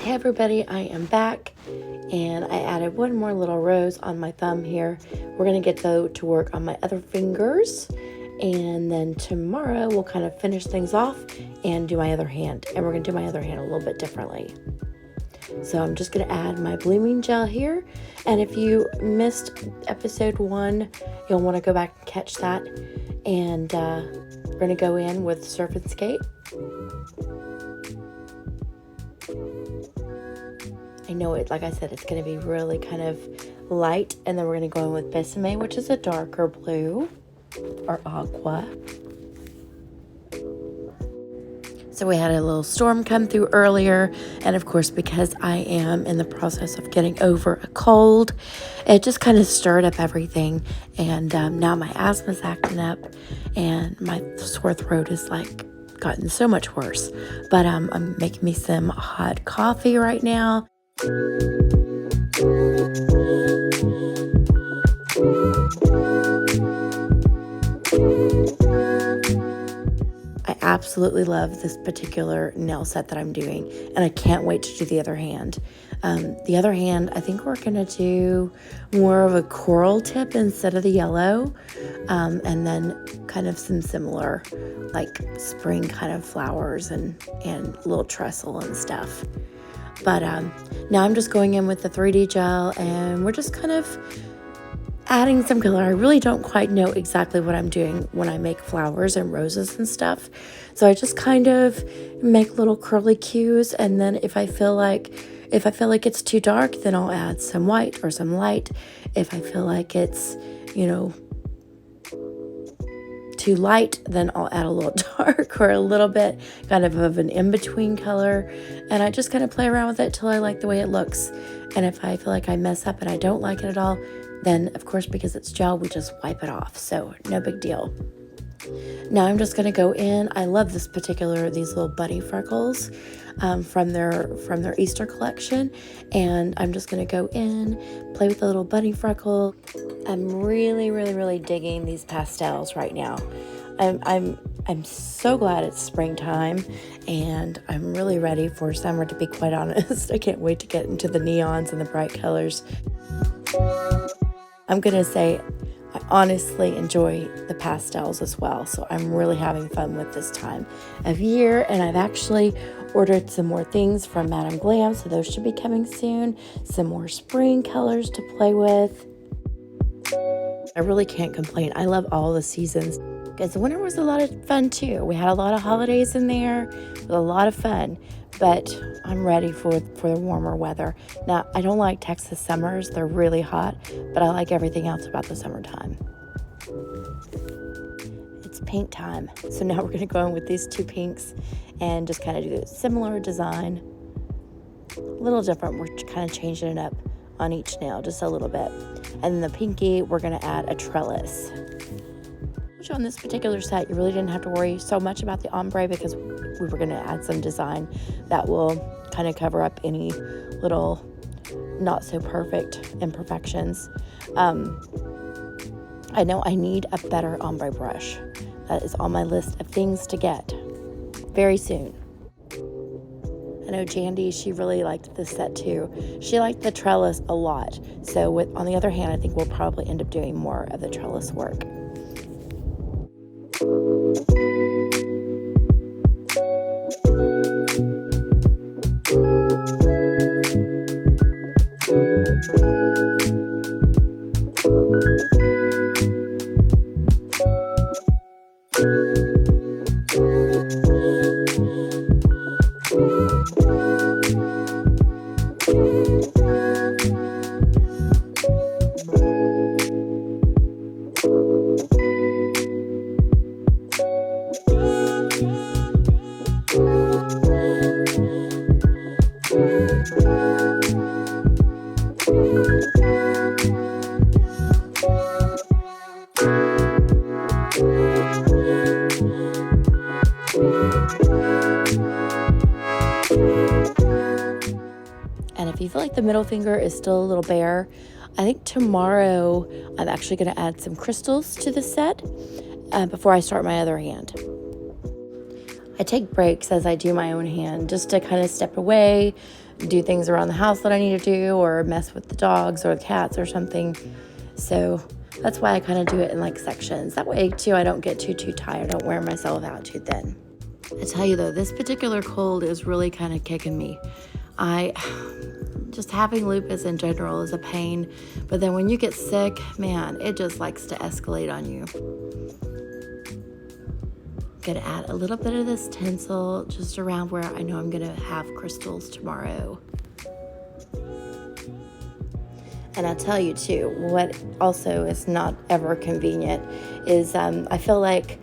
Hey everybody, I am back and I added one more little rose on my thumb here. We're going to get to work on my other fingers, and then tomorrow we'll kind of finish things off and do my other hand. And we're going to do my other hand a little bit differently. So I'm just going to add my blooming gel here. And if you missed episode 1, you'll want to go back and catch that. And we're going to go in with Surf and Skate. I know it, like I said, it's going to be really kind of light. And then we're going to go in with Besame, which is a darker blue or aqua. So we had a little storm come through earlier, and of course, because I am in the process of getting over a cold, it just kind of stirred up everything, and now my asthma's acting up, and my sore throat is like gotten so much worse. But I'm making me some hot coffee right now. I absolutely love this particular nail set that I'm doing, and I can't wait to do the other hand. The other hand, I think we're going to do more of a coral tip instead of the yellow, and then kind of some similar like spring kind of flowers and little trestle and stuff. But now I'm just going in with the 3D gel, and we're just kind of adding some color. I really don't quite know exactly what I'm doing when I make flowers and roses and stuff. So I just kind of make little curly cues, and then if I feel like it's too dark, then I'll add some white or some light. If I feel like it's, too light, then I'll add a little dark or a little bit kind of an in-between color. And I just kind of play around with it till I like the way it looks. And if I feel like I mess up and I don't like it at all, then of course, because it's gel, we just wipe it off. So no big deal. Now I'm just going to go in. I love these little bunny freckles from their Easter collection. And I'm just going to go in, play with the little bunny freckle. I'm really, really, really digging these pastels right now. I'm so glad it's springtime, and I'm really ready for summer, to be quite honest. I can't wait to get into the neons and the bright colors. I'm going to say I honestly enjoy the pastels as well, so I'm really having fun with this time of year, and I've actually ordered some more things from Madam Glam, so those should be coming soon. Some more spring colors to play with. I really can't complain. I love all the seasons, because the winter was a lot of fun too. We had a lot of holidays in there with a lot of fun, but I'm ready for the warmer weather. Now, I don't like Texas summers. They're really hot, but I like everything else about the summertime. It's paint time. So now we're going to go in with these two pinks and just kind of do a similar design. A little different. We're kind of changing it up on each nail just a little bit. And then the pinky, we're going to add a trellis. On this particular set, you really didn't have to worry so much about the ombre, because we were going to add some design that will kind of cover up any little not so perfect imperfections. I know I need a better ombre brush. That is on my list of things to get very soon. I know Jandy, she really liked this set too. She liked the trellis a lot. So on the other hand, I think we'll probably end up doing more of the trellis work. And if you feel like the middle finger is still a little bare, I think tomorrow I'm actually going to add some crystals to the set before I start my other hand. I I take breaks as I do my own hand just to kind of step away, do things around the house that I need to do, or mess with the dogs or the cats or something. So that's why I kind of do it in like sections. That way too, I don't get too tired. I don't wear myself out too thin. I tell you though, this particular cold is really kind of kicking me. Just having lupus in general is a pain, but then when you get sick, man, it just likes to escalate on you. Gonna add a little bit of this tinsel just around where I know I'm gonna have crystals tomorrow. And I'll tell you too, what also is not ever convenient is I feel like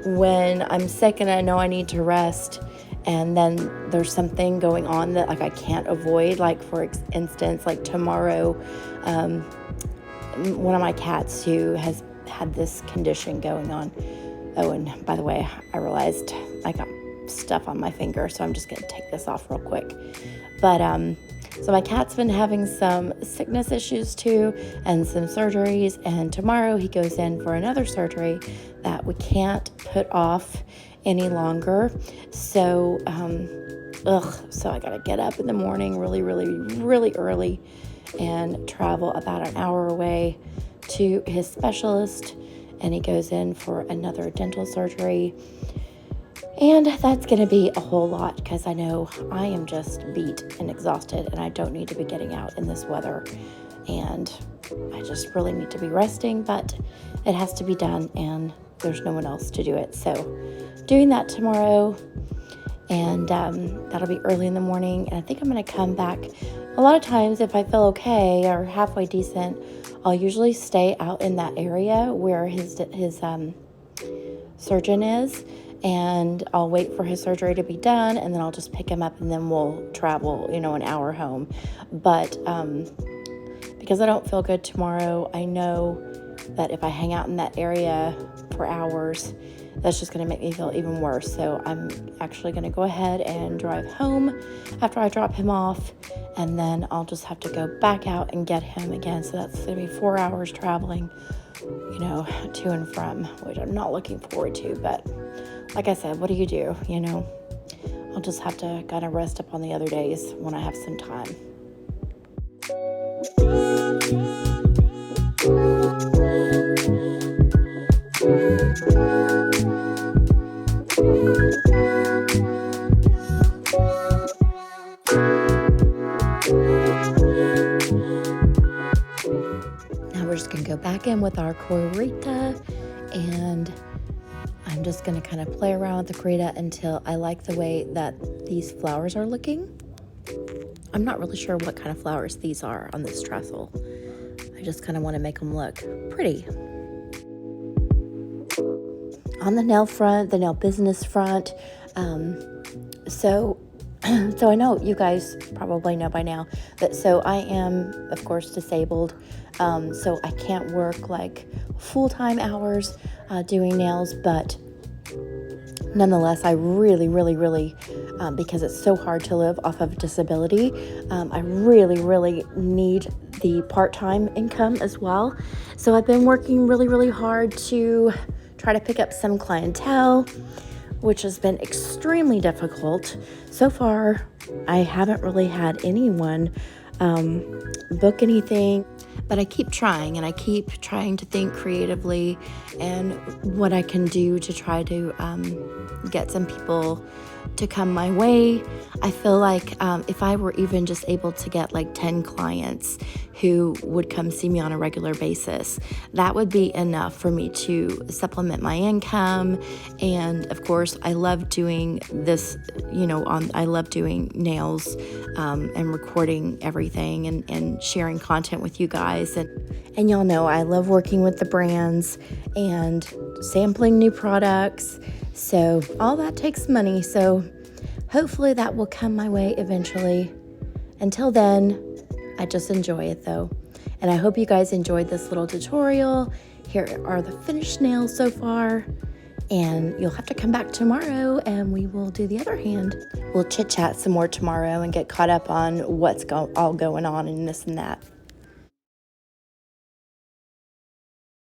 when I'm sick and I know I need to rest, and then there's something going on that like I can't avoid, like for instance, like tomorrow, one of my cats who has had this condition going on. Oh, and by the way, I realized I got stuff on my finger, so I'm just going to take this off real quick. But so my cat's been having some sickness issues too, and some surgeries, and tomorrow he goes in for another surgery that we can't put off any longer. So, so I got to get up in the morning really early and travel about an hour away to his specialist, and he goes in for another dental surgery. And that's going to be a whole lot because I know I am just beat and exhausted, and I don't need to be getting out in this weather. And I just really need to be resting, but it has to be done, and there's no one else to do it. So doing that tomorrow, and that'll be early in the morning. And I think I'm going to come back. A lot of times if I feel okay or halfway decent, I'll usually stay out in that area where his surgeon is, and I'll wait for his surgery to be done, and then I'll just pick him up, and then we'll travel, an hour home. But because I don't feel good tomorrow, I know that if I hang out in that area for hours, that's just going to make me feel even worse. So I'm actually going to go ahead and drive home after I drop him off, and then I'll just have to go back out and get him again. So that's going to be 4 hours traveling, to and from, which I'm not looking forward to. But like I said, what do you do? I'll just have to kind of rest up on the other days when I have some time. Now we're just going to go back in with our Corita, and I'm just going to kind of play around with the Corita until I like the way that these flowers are looking. I'm not really sure what kind of flowers these are on this trestle. I just kind of want to make them look pretty. On the nail front, the nail business front, so I know you guys probably know by now that so I am, of course, disabled, so I can't work like full-time hours doing nails, but nonetheless, I really, because it's so hard to live off of disability, I really need the part-time income as well. So I've been working really hard to try to pick up some clientele, which has been extremely difficult. So far, I haven't really had anyone book anything, but I keep trying, and I keep trying to think creatively and what I can do to try to get some people to come my way. I feel like if I were even just able to get like 10 clients who would come see me on a regular basis, that would be enough for me to supplement my income. And of course, I love doing this, I love doing nails and recording everything and sharing content with you guys. And y'all know I love working with the brands and sampling new products. So all that takes money. So hopefully that will come my way eventually. Until then, I just enjoy it though. And I hope you guys enjoyed this little tutorial. Here are the finished nails so far. And you'll have to come back tomorrow and we will do the other hand. We'll chit chat some more tomorrow and get caught up on what's all going on and this and that.